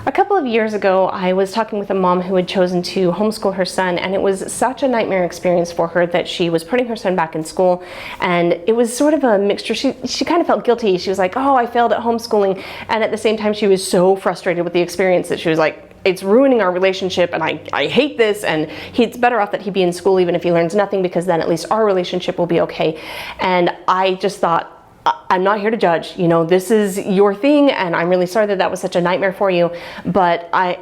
A couple of years ago, I was talking with a mom who had chosen to homeschool her son, and it was such a nightmare experience for her that she was putting her son back in school, and it was sort of a mixture. She kind of felt guilty. She was like, oh, I failed at homeschooling, and at the same time she was so frustrated with the experience that she was like, it's ruining our relationship, and I hate this, and it's better off that he be in school even if he learns nothing, because then at least our relationship will be okay. And I just thought, I'm not here to judge, this is your thing, and I'm really sorry that that was such a nightmare for you, but I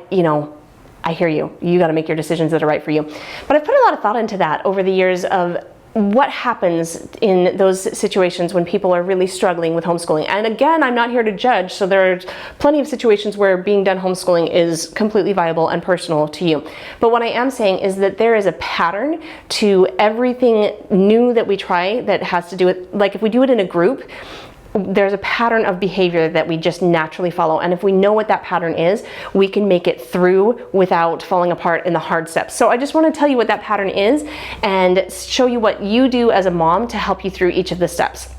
hear you. You got to make your decisions that are right for you. But I've put a lot of thought into that over the years of what happens in those situations when people are really struggling with homeschooling. And again, I'm not here to judge, so there are plenty of situations where being done homeschooling is completely viable and personal to you. But what I am saying is that there is a pattern to everything new that we try that has to do with, like if we do it in a group, there's a pattern of behavior that we just naturally follow. And if we know what that pattern is, we can make it through without falling apart in the hard steps. So I just want to tell you what that pattern is and show you what you do as a mom to help you through each of the steps.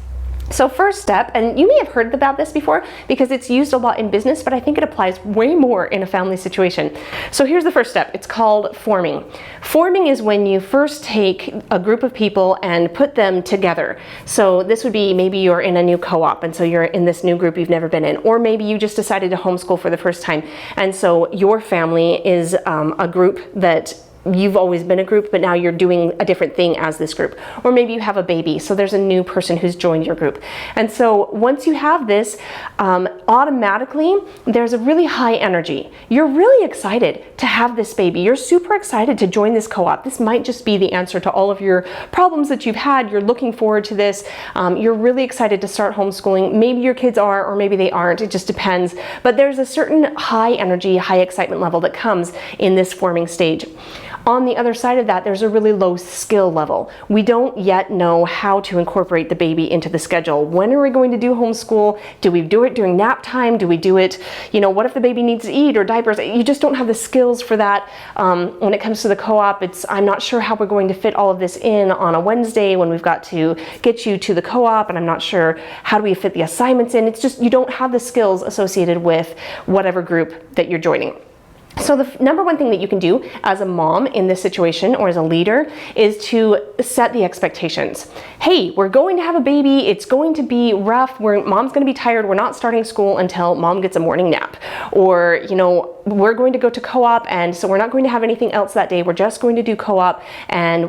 So first step, and you may have heard about this before because it's used a lot in business, but I think it applies way more in a family situation. So here's the first step. It's called forming. Forming is when you first take a group of people and put them together. So this would be maybe you're in a new co-op, and so you're in this new group you've never been in, or maybe you just decided to homeschool for the first time, and so your family is a group that you've always been a group, but now you're doing a different thing as this group. Or maybe you have a baby, so there's a new person who's joined your group. And so once you have this, automatically there's a really high energy. You're really excited to have this baby. You're super excited to join this co-op. This might just be the answer to all of your problems that you've had. You're looking forward to this. You're really excited to start homeschooling. Maybe your kids are, or maybe they aren't. It just depends. But there's a certain high energy, high excitement level that comes in this forming stage. On the other side of that, there's a really low skill level. We don't yet know how to incorporate the baby into the schedule. When are we going to do homeschool? Do we do it during nap time? Do we do it, what if the baby needs to eat or diapers? You just don't have the skills for that. When it comes to the co-op, I'm not sure how we're going to fit all of this in on a Wednesday when we've got to get you to the co-op, and I'm not sure how do we fit the assignments in. It's just, you don't have the skills associated with whatever group that you're joining. So the number one thing that you can do as a mom in this situation or as a leader is to set the expectations. Hey, we're going to have a baby. It's going to be rough. Mom's going to be tired. We're not starting school until mom gets a morning nap. Or, we're going to go to co-op, and so we're not going to have anything else that day. We're just going to do co-op, and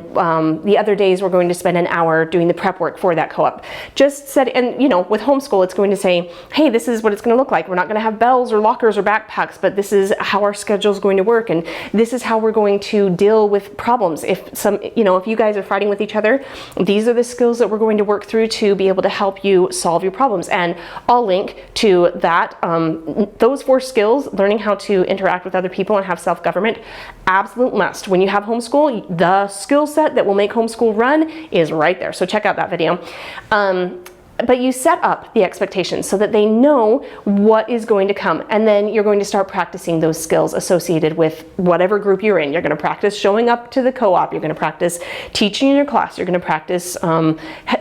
the other days we're going to spend an hour doing the prep work for that co-op. Just set, and with homeschool, it's going to say, hey, this is what it's going to look like. We're not going to have bells or lockers or backpacks, but this is how our schedule is going to work, and this is how we're going to deal with problems. If you guys are fighting with each other, these are the skills that we're going to work through to be able to help you solve your problems. And I'll link to that. Those 4 skills, learning how to interact with other people and have self-government, absolute must. When you have homeschool, the skill set that will make homeschool run is right there. So check out that video. But you set up the expectations so that they know what is going to come, and then you're going to start practicing those skills associated with whatever group you're in. You're going to practice showing up to the co-op. You're going to practice teaching in your class. You're going to practice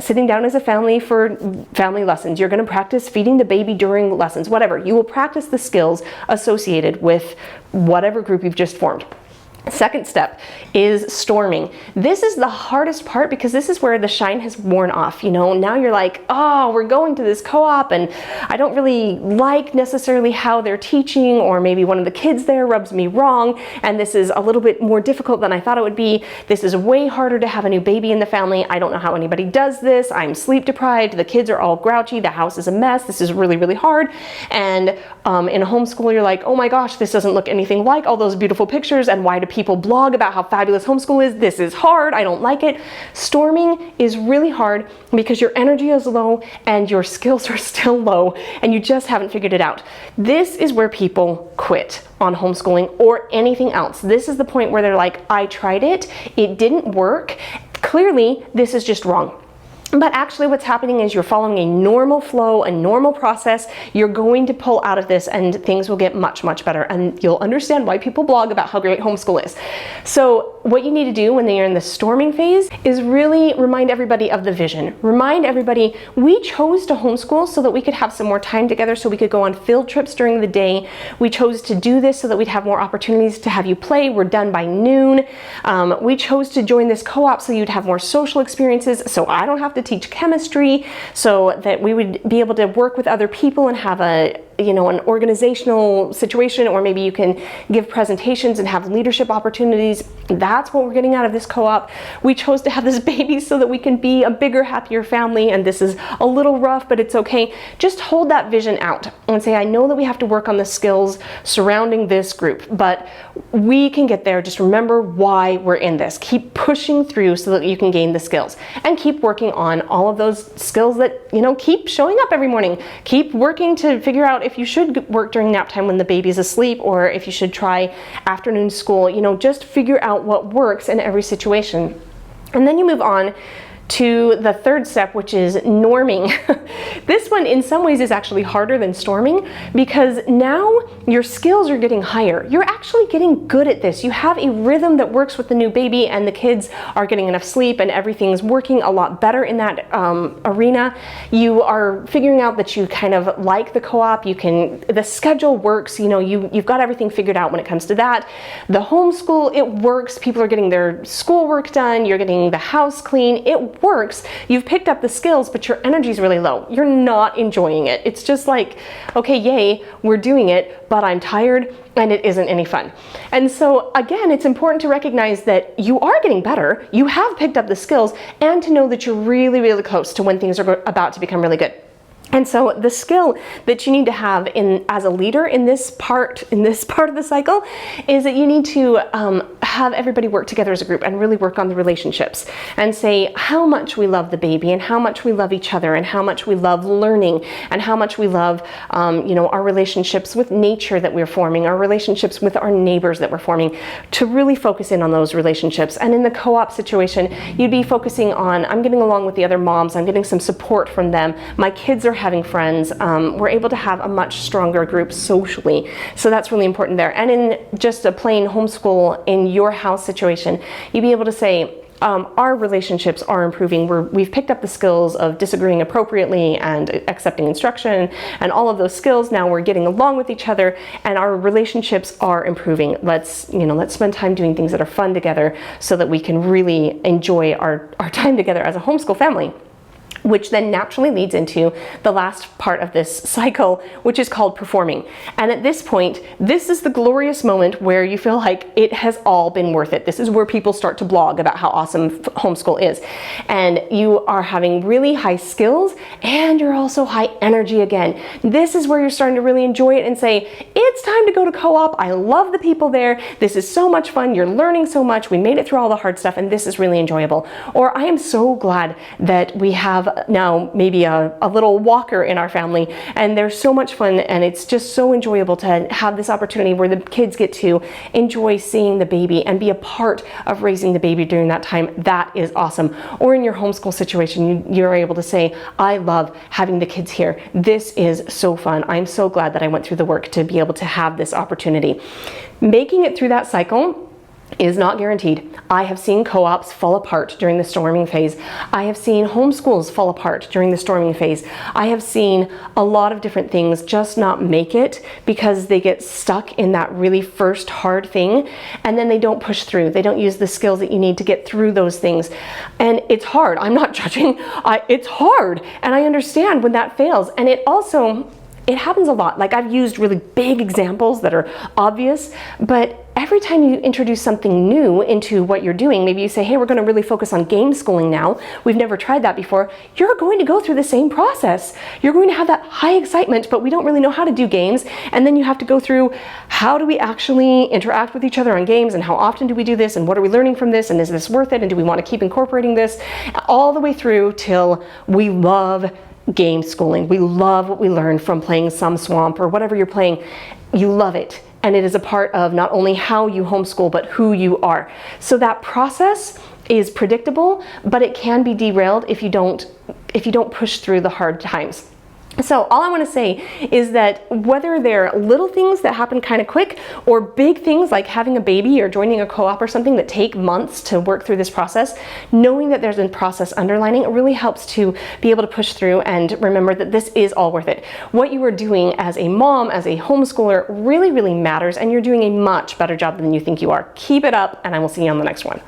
sitting down as a family for family lessons. You're going to practice feeding the baby during lessons, whatever. You will practice the skills associated with whatever group you've just formed. Second step is storming. This is the hardest part because this is where the shine has worn off. Now you're like, oh, we're going to this co-op and I don't really like necessarily how they're teaching, or maybe one of the kids there rubs me wrong, and this is a little bit more difficult than I thought it would be. This is way harder to have a new baby in the family. I don't know how anybody does this. I'm sleep deprived. The kids are all grouchy. The house is a mess. This is really, really hard. And in a homeschool, you're like, oh my gosh, this doesn't look anything like all those beautiful pictures, and why do people blog about how fabulous homeschool is? This is hard. I don't like it. Storming is really hard because your energy is low and your skills are still low and you just haven't figured it out. This is where people quit on homeschooling or anything else. This is the point where they're like, I tried it. It didn't work. Clearly, this is just wrong. But actually what's happening is you're following a normal flow, a normal process. You're going to pull out of this and things will get much, much better. And you'll understand why people blog about how great homeschool is. So what you need to do when you're in the storming phase is really remind everybody of the vision. Remind everybody, we chose to homeschool so that we could have some more time together, so we could go on field trips during the day. We chose to do this so that we'd have more opportunities to have you play. We're done by noon. We chose to join this co-op so you'd have more social experiences, so I don't have to teach chemistry, so that we would be able to work with other people and have an organizational situation, or maybe you can give presentations and have leadership opportunities. That's what we're getting out of this co-op. We chose to have this baby so that we can be a bigger, happier family, and this is a little rough, but it's okay. Just hold that vision out and say, I know that we have to work on the skills surrounding this group, but we can get there. Just remember why we're in this. Keep pushing through so that you can gain the skills, and keep working on all of those skills that, keep showing up every morning. Keep working to figure out if you should work during nap time when the baby's asleep, or if you should try afternoon school. Just figure out what works in every situation. And then you move on to the third step, which is norming. This one in some ways is actually harder than storming, because now your skills are getting higher. You're actually getting good at this. You have a rhythm that works with the new baby, and the kids are getting enough sleep, and everything's working a lot better in that arena. You are figuring out that you kind of like the co-op. The schedule works. You've got everything figured out when it comes to that. The homeschool, it works. People are getting their schoolwork done. You're getting the house clean. It works. You've picked up the skills, but your energy's really low. You're not enjoying it. It's just like, okay, yay, we're doing it, but I'm tired and it isn't any fun. And so again, it's important to recognize that you are getting better, you have picked up the skills, and to know that you're really, really close to when things are about to become really good. And so the skill that you need to have as a leader in this part of the cycle is that you need to have everybody work together as a group and really work on the relationships, and say how much we love the baby, and how much we love each other, and how much we love learning, and how much we love our relationships with nature that we're forming, our relationships with our neighbors that we're forming, to really focus in on those relationships. And in the co-op situation, you'd be focusing on, I'm getting along with the other moms, I'm getting some support from them, my kids are having friends, we're able to have a much stronger group socially. So that's really important there. And in just a plain homeschool in your house situation, you'd be able to say, our relationships are improving. We've picked up the skills of disagreeing appropriately and accepting instruction and all of those skills. Now we're getting along with each other and our relationships are improving. Let's spend time doing things that are fun together so that we can really enjoy our time together as a homeschool family. Which then naturally leads into the last part of this cycle, which is called performing. And at this point, this is the glorious moment where you feel like it has all been worth it. This is where people start to blog about how awesome homeschool is. And you are having really high skills, and you're also high energy again. This is where you're starting to really enjoy it and say, it's time to go to co-op. I love the people there. This is so much fun. You're learning so much. We made it through all the hard stuff, and this is really enjoyable. Or I am so glad that we have now maybe a little walker in our family, and there's so much fun, and it's just so enjoyable to have this opportunity where the kids get to enjoy seeing the baby and be a part of raising the baby during that time. That is awesome. Or in your homeschool situation, you're able to say, I love having the kids here. This is so fun. I'm so glad that I went through the work to be able to have this opportunity. Making it through that cycle is not guaranteed. I have seen co-ops fall apart during the storming phase. I have seen homeschools fall apart during the storming phase. I have seen a lot of different things just not make it because they get stuck in that really first hard thing, and then they don't push through. They don't use the skills that you need to get through those things. And it's hard. I'm not judging. It's hard. And I understand when that fails. And it happens a lot. Like, I've used really big examples that are obvious, but every time you introduce something new into what you're doing, maybe you say, hey, we're going to really focus on game schooling now. We've never tried that before. You're going to go through the same process. You're going to have that high excitement, but we don't really know how to do games. And then you have to go through, how do we actually interact with each other on games, and how often do we do this, and what are we learning from this, and is this worth it, and do we want to keep incorporating this, all the way through till we love game schooling. We love what we learn from playing Some Swamp or whatever you're playing. You love it. and it is a part of not only how you homeschool, but who you are. So that process is predictable, but it can be derailed if you don't push through the hard times. So all I want to say is that whether they're little things that happen kind of quick or big things like having a baby or joining a co-op or something that take months to work through this process, knowing that there's a process underlining, it really helps to be able to push through and remember that this is all worth it. What you are doing as a mom, as a homeschooler, really, really matters, and you're doing a much better job than you think you are. Keep it up, and I will see you on the next one.